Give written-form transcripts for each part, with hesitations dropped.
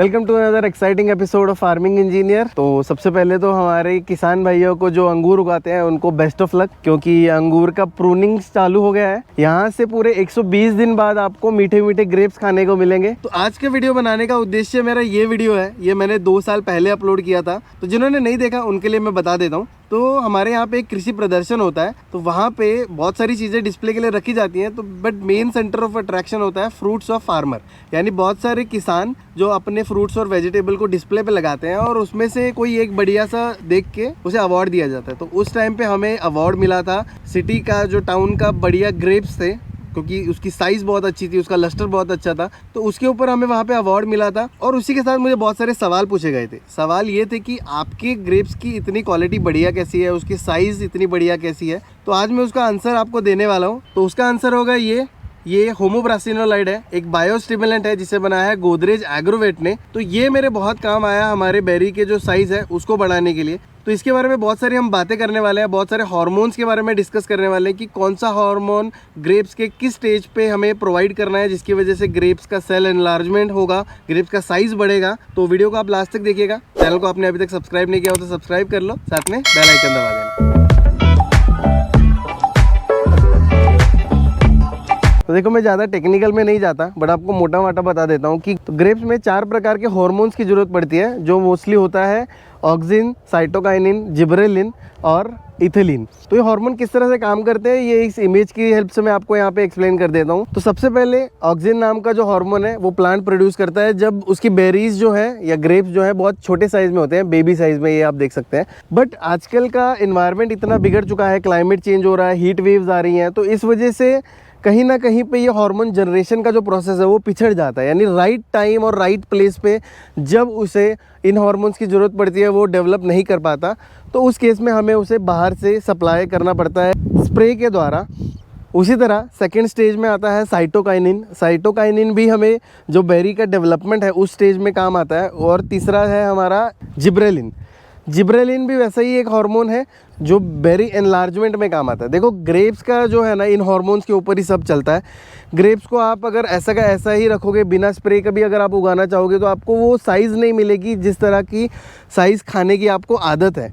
Welcome to another exciting episode of farming engineer. तो सबसे पहले तो हमारे किसान भाइयों को जो अंगूर उगाते हैं उनको बेस्ट ऑफ लक, क्योंकि अंगूर का प्रूनिंग चालू हो गया है। यहाँ से पूरे 120 दिन बाद आपको मीठे मीठे ग्रेप्स खाने को मिलेंगे। तो आज के वीडियो बनाने का उद्देश्य मेरा ये वीडियो है, ये मैंने 2 साल पहले अपलोड किया था, तो जिन्होंने नहीं देखा उनके लिए मैं बता देता हूँ। तो हमारे यहाँ पे एक कृषि प्रदर्शन होता है, तो वहाँ पे बहुत सारी चीज़ें डिस्प्ले के लिए रखी जाती हैं, तो but main centre of attraction होता है फ्रूट्स ऑफ फार्मर, यानी बहुत सारे किसान जो अपने फ्रूट्स और वेजिटेबल को डिस्प्ले पे लगाते हैं और उसमें से कोई एक बढ़िया सा देख के उसे अवार्ड दिया जाता है। तो उस टाइम पे हमें अवार्ड मिला था सिटी का, जो टाउन का बढ़िया ग्रेप्स थे, क्योंकि उसकी साइज़ बहुत अच्छी थी, उसका लस्टर बहुत अच्छा था, तो उसके ऊपर हमें वहाँ पे अवार्ड मिला था। और उसी के साथ मुझे बहुत सारे सवाल पूछे गए थे। सवाल ये थे कि आपके ग्रेप्स की इतनी क्वालिटी बढ़िया कैसी है, उसकी साइज़ इतनी बढ़िया कैसी है। तो आज मैं उसका आंसर आपको देने वाला हूँ। तो उसका आंसर होगा ये होमोब्रासिनोलाइड है, एक बायोस्टिमुलेंट है जिसे बनाया है गोदरेज एग्रोवेट ने। तो ये मेरे बहुत काम आया हमारे बेरी के जो साइज़ है उसको बढ़ाने के लिए। तो इसके बारे में बहुत सारी हम बातें करने वाले हैं, बहुत सारे हार्मोन्स के बारे में डिस्कस करने वाले हैं कि कौन सा हार्मोन ग्रेप्स के किस स्टेज पे हमें प्रोवाइड करना है, जिसकी वजह से ग्रेप्स का सेल एनलार्जमेंट होगा, ग्रेप्स का साइज बढ़ेगा। तो वीडियो को आप लास्ट तक देखिएगा। चैनल को आपने अभी तक सब्सक्राइब नहीं किया हो तो सब्सक्राइब कर लो, साथ में बेल आइकन दबा देना। तो देखो, मैं ज़्यादा टेक्निकल में नहीं जाता, बट आपको मोटा मोटा बता देता हूँ कि तो ग्रेप्स में 4 प्रकार के हार्मोन्स की ज़रूरत पड़ती है, जो मोस्टली होता है ऑक्सिन, साइटोकाइनिन, जिब्रेलिन और इथिलीन। तो ये हार्मोन किस तरह से काम करते हैं, ये इस इमेज की हेल्प से मैं आपको यहाँ पे एक्सप्लेन कर देता हूँ। तो सबसे पहले ऑक्सिन नाम का जो हार्मोन है वो प्लांट प्रोड्यूस करता है जब उसकी बेरीज जो है या ग्रेप्स जो है बहुत छोटे साइज में होते हैं, बेबी साइज में, ये आप देख सकते हैं। बट आजकल का इन्वायरमेंट इतना बिगड़ चुका है, क्लाइमेट चेंज हो रहा है, हीट वेव्स आ रही हैं, तो इस वजह से कहीं ना कहीं पे ये हार्मोन जनरेशन का जो प्रोसेस है वो पिछड़ जाता है। यानी राइट टाइम और राइट प्लेस पे जब उसे इन हार्मोन्स की ज़रूरत पड़ती है वो डेवलप नहीं कर पाता। तो उस केस में हमें उसे बाहर से सप्लाई करना पड़ता है स्प्रे के द्वारा। उसी तरह सेकेंड स्टेज में आता है साइटोकाइनिन। साइटोकाइनिन भी हमें जो बेरी का डेवलपमेंट है उस स्टेज में काम आता है। और तीसरा है हमारा जिब्रेलिन। जिब्रेलिन भी वैसा ही एक हार्मोन है जो बेरी एनलार्जमेंट में काम आता है। देखो, ग्रेप्स का जो है ना, इन हार्मोन्स के ऊपर ही सब चलता है। ग्रेप्स को आप अगर ऐसा का ऐसा ही रखोगे बिना स्प्रे का भी अगर आप उगाना चाहोगे तो आपको वो साइज़ नहीं मिलेगी जिस तरह की साइज़ खाने की आपको आदत है।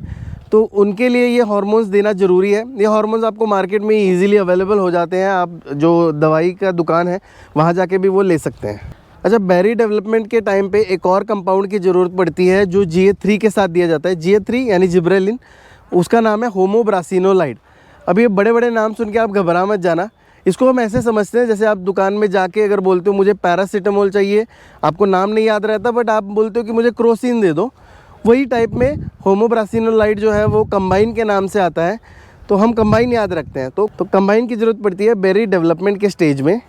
तो उनके लिए ये हार्मोन्स देना ज़रूरी है। ये हार्मोन्स आपको मार्केट में ईजिली अवेलेबल हो जाते हैं, आप जो दवाई का दुकान है वहाँ जाके भी वो ले सकते हैं। अच्छा, बेरी डेवलपमेंट के टाइम पे एक और कंपाउंड की ज़रूरत पड़ती है जो GA3 के साथ दिया जाता है। GA3 यानी जिब्रेलिन, उसका नाम है होमोब्रासिनोलाइड। अब ये बड़े बड़े नाम सुन के आप घबरा मत जाना। इसको हम ऐसे समझते हैं जैसे आप दुकान में जाके अगर बोलते हो मुझे पैरासीटामोल चाहिए, आपको नाम नहीं याद रहता बट आप बोलते हो कि मुझे क्रोसिन दे दो, वही टाइप में होमोब्रासिनोलाइड जो है वो कंबाइन के नाम से आता है। तो हम कंबाइन याद रखते हैं। तो कंबाइन की ज़रूरत पड़ती है बेरी डेवलपमेंट के स्टेज में।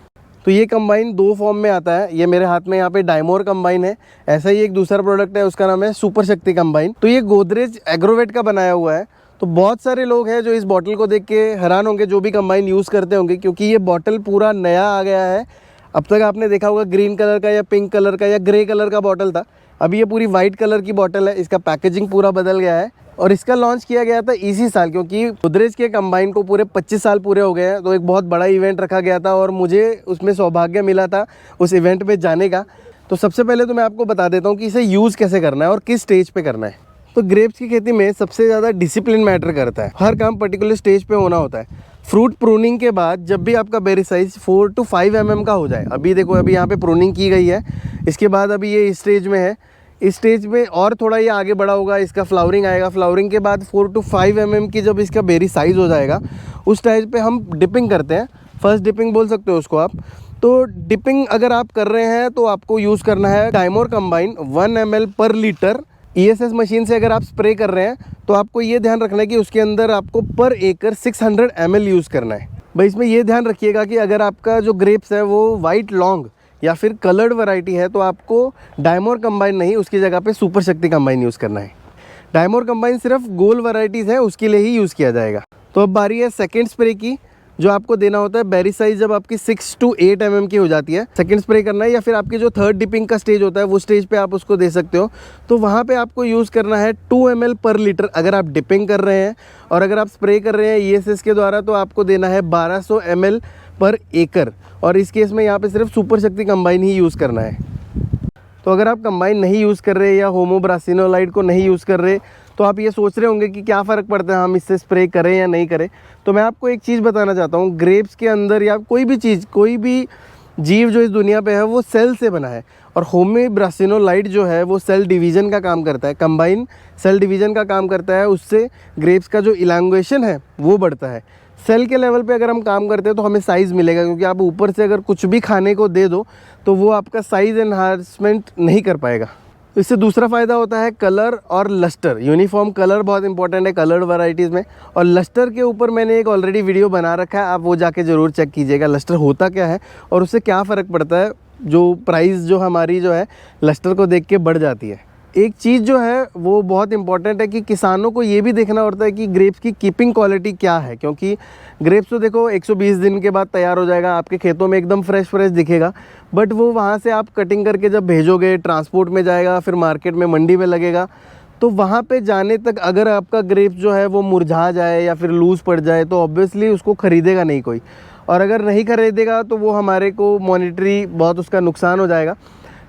तो ये कंबाइन 2 फॉर्म में आता है। ये मेरे हाथ में यहाँ पे डायमोर कंबाइन है। ऐसा ही एक दूसरा प्रोडक्ट है, उसका नाम है सुपर शक्ति कंबाइन। तो ये गोदरेज एग्रोवेट का बनाया हुआ है। तो बहुत सारे लोग हैं जो इस बॉटल को देख के हैरान होंगे, जो भी कंबाइन यूज़ करते होंगे, क्योंकि ये बॉटल पूरा नया आ गया है। अब तक आपने देखा होगा ग्रीन कलर का या पिंक कलर का या ग्रे कलर का बॉटल था, अभी ये पूरी वाइट कलर की बॉटल है। इसका पैकेजिंग पूरा बदल गया है और इसका लॉन्च किया गया था इसी साल, क्योंकि गोदरेज के कंबाइन को पूरे 25 साल पूरे हो गए हैं। तो एक बहुत बड़ा इवेंट रखा गया था और मुझे उसमें सौभाग्य मिला था उस इवेंट में जाने का। तो सबसे पहले तो मैं आपको बता देता हूँ कि इसे यूज़ कैसे करना है और किस स्टेज पे करना है। तो ग्रेप्स की खेती में सबसे ज़्यादा डिसिप्लिन मैटर करता है। हर काम पर्टिकुलर स्टेज पे होना होता है। फ्रूट प्रूनिंग के बाद जब भी आपका बेरी साइज 4 to 5 mm का हो जाए, अभी देखो अभी यहाँ पे प्रूनिंग की गई है, इसके बाद अभी ये इस स्टेज में है, इस स्टेज में और थोड़ा ये आगे बढ़ा होगा, इसका फ्लावरिंग आएगा। फ्लावरिंग के बाद 4 to 5 mm की जब इसका बेरी साइज़ हो जाएगा उस स्टेज पे हम डिपिंग करते हैं। फर्स्ट डिपिंग बोल सकते हो उसको आप। तो डिपिंग अगर आप कर रहे हैं तो आपको यूज़ करना है डायमोर कंबाइन 1 ml पर लीटर। ESS मशीन से अगर आप स्प्रे कर रहे हैं तो आपको ये ध्यान रखना है कि उसके अंदर आपको पर एकड़ 600 ml यूज़ करना है। भाई इसमें ये ध्यान रखिएगा कि अगर आपका जो ग्रेप्स है वो वाइट लॉन्ग या फिर कलर्ड वैरायटी है तो आपको डायमोर कंबाइन नहीं, उसकी जगह पे सुपर शक्ति कंबाइन यूज़ करना है। डायमोर कंबाइन सिर्फ गोल वैरायटीज़ है उसके लिए ही यूज़ किया जाएगा। तो अब बारी है सेकेंड स्प्रे की, जो आपको देना होता है बेरी साइज जब आपकी 6 to 8 mm की हो जाती है, सेकंड स्प्रे करना है, या फिर आपकी जो थर्ड डिपिंग का स्टेज होता है वो स्टेज पे आप उसको दे सकते हो। तो वहाँ पे आपको यूज़ करना है 2 ml पर लीटर अगर आप डिपिंग कर रहे हैं, और अगर आप स्प्रे कर रहे हैं ESS के द्वारा तो आपको देना है 1200 ml पर एकड़। और इस केस में यहाँ पे सिर्फ सुपर शक्ति कंबाइन ही यूज़ करना है। तो अगर आप कंबाइन नहीं यूज़ कर रहे या होमोब्रासिनोलाइड को नहीं यूज़ कर रहे तो आप ये सोच रहे होंगे कि क्या फ़र्क पड़ता है हम इससे स्प्रे करें या नहीं करें। तो मैं आपको एक चीज़ बताना चाहता हूँ, ग्रेप्स के अंदर या कोई भी चीज़, कोई भी जीव जो इस दुनिया पे है वो सेल से बना है, और होमोब्रासिनोलाइड जो है वो सेल डिवीज़न का काम करता है, कंबाइन सेल डिवीज़न का काम करता है। उससे ग्रेप्स का जो इलांगुएशन है वो बढ़ता है। सेल के लेवल पे अगर हम काम करते हैं तो हमें साइज़ मिलेगा, क्योंकि आप ऊपर से अगर कुछ भी खाने को दे दो तो वो आपका साइज़ एनहांसमेंट नहीं कर पाएगा। इससे दूसरा फ़ायदा होता है कलर और लस्टर। यूनिफॉर्म कलर बहुत इंपॉर्टेंट है कलर्ड वैरायटीज़ में, और लस्टर के ऊपर मैंने एक ऑलरेडी वीडियो बना रखा है, आप वो जाके ज़रूर चेक कीजिएगा लस्टर होता क्या है और उससे क्या फ़र्क पड़ता है। जो प्राइस जो हमारी जो है लस्टर को देख के बढ़ जाती है। एक चीज़ जो है वो बहुत इंपॉर्टेंट है कि किसानों को ये भी देखना होता है कि ग्रेप्स की कीपिंग क्वालिटी क्या है, क्योंकि ग्रेप्स तो देखो 120 दिन के बाद तैयार हो जाएगा, आपके खेतों में एकदम फ्रेश दिखेगा, बट वो वहाँ से आप कटिंग करके जब भेजोगे ट्रांसपोर्ट में जाएगा, फिर मार्केट में मंडी में लगेगा, तो वहाँ पे जाने तक अगर आपका ग्रेप्स जो है वो मुरझा जाए या फिर लूज़ पड़ जाए तो ऑब्वियसली उसको ख़रीदेगा नहीं कोई, और अगर नहीं ख़रीदेगा तो वो हमारे को मॉनेटरी बहुत उसका नुकसान हो जाएगा।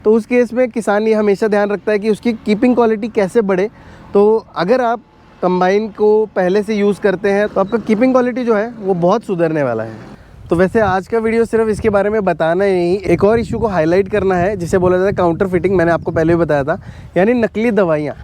तो उस केस में किसान ये हमेशा ध्यान रखता है कि उसकी कीपिंग क्वालिटी कैसे बढ़े। तो अगर आप कंबाइन को पहले से यूज़ करते हैं तो आपका कीपिंग क्वालिटी जो है वो बहुत सुधरने वाला है। तो वैसे आज का वीडियो सिर्फ इसके बारे में बताना ही नहीं, एक और इशू को हाईलाइट करना है जिसे बोला जाता है काउंटर फिटिंग। मैंने आपको पहले भी बताया था, यानी नकली दवाइयाँ।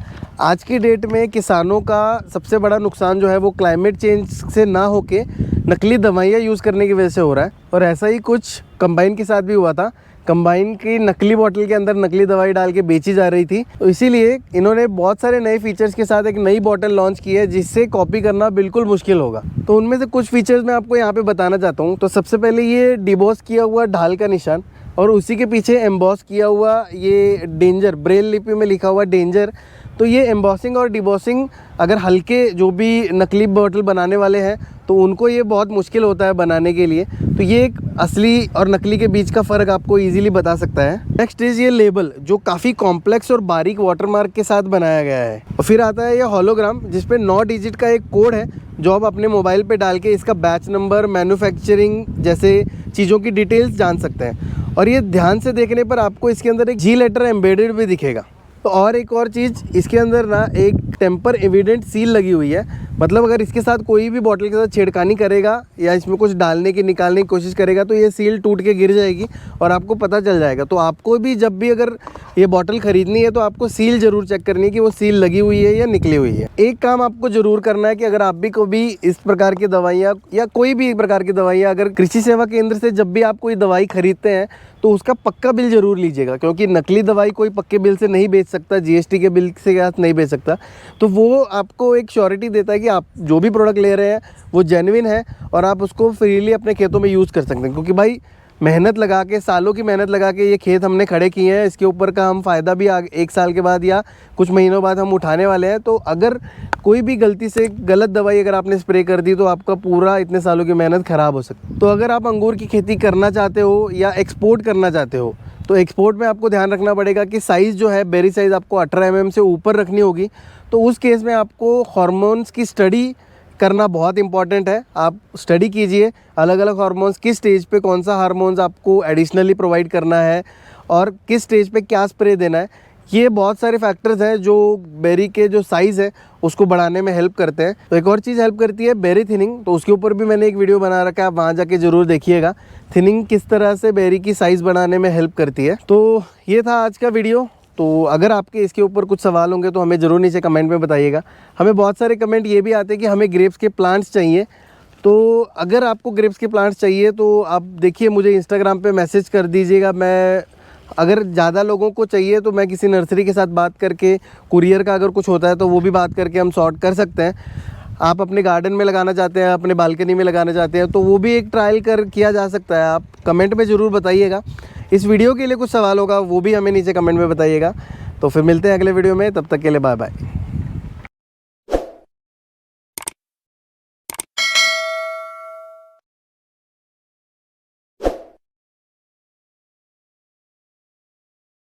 आज की डेट में किसानों का सबसे बड़ा नुकसान जो है वो क्लाइमेट चेंज से ना होके नकली दवाइयाँ यूज़ करने की वजह से हो रहा है, और ऐसा ही कुछ कंबाइन के साथ भी हुआ था। कंबाइन की नकली बॉटल के अंदर नकली दवाई डाल के बेची जा रही थी, तो इसीलिए इन्होंने बहुत सारे नए फीचर्स के साथ एक नई बॉटल लॉन्च की है जिससे कॉपी करना बिल्कुल मुश्किल होगा। तो उनमें से कुछ फीचर्स मैं आपको यहाँ पे बताना चाहता हूँ। तो सबसे पहले ये डिबॉस किया हुआ ढाल का निशान, और उसी के पीछे एम्बॉस किया हुआ ये डेंजर, ब्रेल लिपि में लिखा हुआ डेंजर। तो ये एम्बॉसिंग और डिबॉसिंग अगर हल्के जो भी नकली बॉटल बनाने वाले हैं तो उनको ये बहुत मुश्किल होता है बनाने के लिए। तो ये एक असली और नकली के बीच का फ़र्क आपको इजीली बता सकता है। नेक्स्ट इज़ ये लेबल, जो काफ़ी कॉम्प्लेक्स और बारीक वाटरमार्क के साथ बनाया गया है। और फिर आता है ये हॉलोग्राम, जिस पे 9 डिजिट का एक कोड है जो आप अपने मोबाइल पे डाल के इसका बैच नंबर, मैन्युफैक्चरिंग जैसे चीज़ों की डिटेल्स जान सकते हैं। और ये ध्यान से देखने पर आपको इसके अंदर एक जी लेटर एम्बेडेड भी दिखेगा। तो और एक और चीज़, इसके अंदर ना एक टेम्पर एविडेंट सील लगी हुई है, मतलब अगर इसके साथ कोई भी बॉटल के साथ छेड़खानी करेगा या इसमें कुछ डालने की निकालने की कोशिश करेगा तो ये सील टूट के गिर जाएगी और आपको पता चल जाएगा। तो आपको भी जब भी अगर ये बॉटल ख़रीदनी है तो आपको सील ज़रूर चेक करनी है कि वो सील लगी हुई है या निकली हुई है। एक काम आपको ज़रूर करना है कि अगर आप भी कभी इस प्रकार की दवाइयाँ या कोई भी प्रकार की दवाइयाँ अगर कृषि सेवा केंद्र से जब भी आप कोई दवाई खरीदते हैं तो उसका पक्का बिल ज़रूर लीजिएगा, क्योंकि नकली दवाई कोई पक्के बिल से नहीं बेच सकता, जीएसटी के बिल से साथ नहीं बेच सकता। तो वो आपको एक श्योरिटी देता है कि आप जो भी प्रोडक्ट ले रहे हैं वो जेन्युइन है और आप उसको फ्रीली अपने खेतों में यूज़ कर सकते हैं। क्योंकि भाई मेहनत लगा के, सालों की मेहनत लगा के ये खेत हमने खड़े किए हैं, इसके ऊपर का हम फ़ायदा भी 1 साल के बाद या कुछ महीनों बाद हम उठाने वाले हैं। तो अगर कोई भी गलती से गलत दवाई अगर आपने स्प्रे कर दी तो आपका पूरा इतने सालों की मेहनत ख़राब हो सकती है। तो अगर आप अंगूर की खेती करना चाहते हो या एक्सपोर्ट करना चाहते हो तो एक्सपोर्ट में आपको ध्यान रखना पड़ेगा कि साइज़ जो है, बेरी साइज़ आपको 18 mm से ऊपर रखनी होगी। तो उस केस में आपको हार्मोन्स की स्टडी करना बहुत इंपॉर्टेंट है। आप स्टडी कीजिए अलग अलग हार्मोन्स, किस स्टेज पे कौन सा हार्मोन्स आपको एडिशनली प्रोवाइड करना है और किस स्टेज पे क्या स्प्रे देना है। ये बहुत सारे फैक्टर्स हैं जो बेरी के जो साइज़ है उसको बढ़ाने में हेल्प करते हैं। तो एक और चीज़ हेल्प करती है बेरी थिनिंग, तो उसके ऊपर भी मैंने एक वीडियो बना रखा है, आप वहाँ जाके ज़रूर देखिएगा थिनिंग किस तरह से बेरी की साइज़ बढ़ाने में हेल्प करती है। तो ये था आज का वीडियो। तो अगर आपके इसके ऊपर कुछ सवाल होंगे तो हमें ज़रूर नीचे कमेंट में बताइएगा। हमें बहुत सारे कमेंट ये भी आते हैं कि हमें ग्रेप्स के प्लांट्स चाहिए। तो अगर आपको ग्रेप्स के प्लांट्स चाहिए तो आप देखिए, मुझे इंस्टाग्राम पे मैसेज कर दीजिएगा। मैं अगर ज़्यादा लोगों को चाहिए तो मैं किसी नर्सरी के साथ बात करके, कुरियर का अगर कुछ होता है तो वो भी बात करके हम सॉर्ट कर सकते हैं। आप अपने गार्डन में लगाना चाहते हैं, अपने बालकनी में लगाना चाहते हैं तो वो भी एक ट्रायल किया जा सकता है। आप कमेंट में ज़रूर बताइएगा। इस वीडियो के लिए कुछ सवाल होगा वो भी हमें नीचे कमेंट में बताइएगा। तो फिर मिलते हैं अगले वीडियो में, तब तक के लिए बाय बाय।